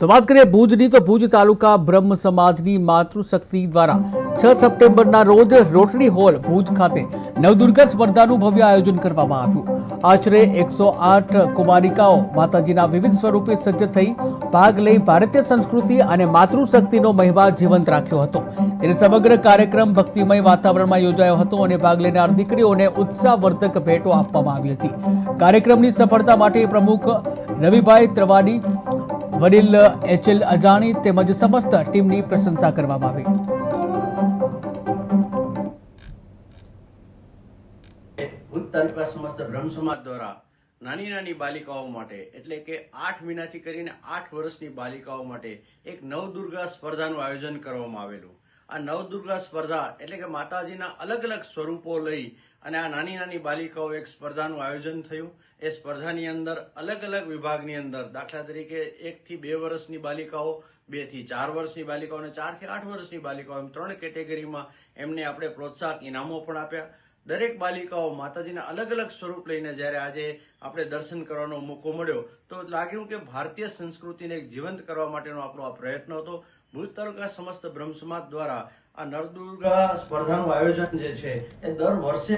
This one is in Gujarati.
તો વાત કરીએ ભુજની તો ભુજ તાલુકા બ્રહ્મ સમાજની માતૃશક્તિ દ્વારા 6 સપ્ટેમ્બરના રોજ રોટરી હોલ ભુજ ખાતે નવદુર્ગા સ્પર્ધાનું ભવ્ય આયોજન કરવામાં આવ્યું। આશરે 108 કુમારિકાઓ માતાજીના વિવિધ સ્વરૂપે સજ્જ થઈ ભાગ લઈ ભારતીય સંસ્કૃતિ અને માતૃશક્તિનો મહિમા જીવંત રાખ્યો હતો। ત્યારે સમગ્ર કાર્યક્રમ ભક્તિમય વાતાવરણમાં યોજાયો હતો અને ભાગ લેનાર દીકરીઓને ઉત્સાહવર્ધક ભેટો આપવામાં આવી હતી। કાર્યક્રમની સફળતા માટે પ્રમુખ રવિભાઈ ત્રવાડી, વડીલ એચએલ અજાણી તેમજ સમસ્ત ટીમની પ્રશંસા કરવામાં આવી। ભુજ તાલુકા સમસ્ત બ્રહ્મ સમાજ દ્વારા નાની નાની બાલિકાઓ માટે એટલે કે 8 મહિનાથી કરીને 8 વર્ષની બાલિકાઓ માટે એક નવદુર્ગા સ્પર્ધાનું આયોજન કરવામાં આવેલું। આ નવદુર્ગા સ્પર્ધા એટલે કે માતાજીના અલગ અલગ સ્વરૂપો લઈ અને આ નાની નાની બાલિકાઓ એક સ્પર્ધાનું આયોજન થયું। એ સ્પર્ધાની અંદર અલગ અલગ વિભાગની અંદર દાખલા તરીકે 1 થી 2 વર્ષની બાલિકાઓ, 2 થી 4 વર્ષની બાલિકાઓ અને 4 થી 8 વર્ષની બાલિકાઓ એમ 3 કેટેગરીમાં એમને આપણે પ્રોત્સાહક ઇનામો પણ આપ્યા। દરેક બાલિકાઓ માતાજીના અલગ અલગ સ્વરૂપ લઈને જ્યારે આજે આપણે દર્શન કરવાનો મોકો મળ્યો તો લાગ્યું કે ભારતીય સંસ્કૃતિને જીવંત કરવા માટેનો આપણો આ પ્રયત્ન હતો। ભુજ તાલુકા સમસ્ત બ્રહ્મ સમાજ દ્વારા આ નવદુર્ગા સ્પર્ધાનું આયોજન જે છે એ દર વર્ષે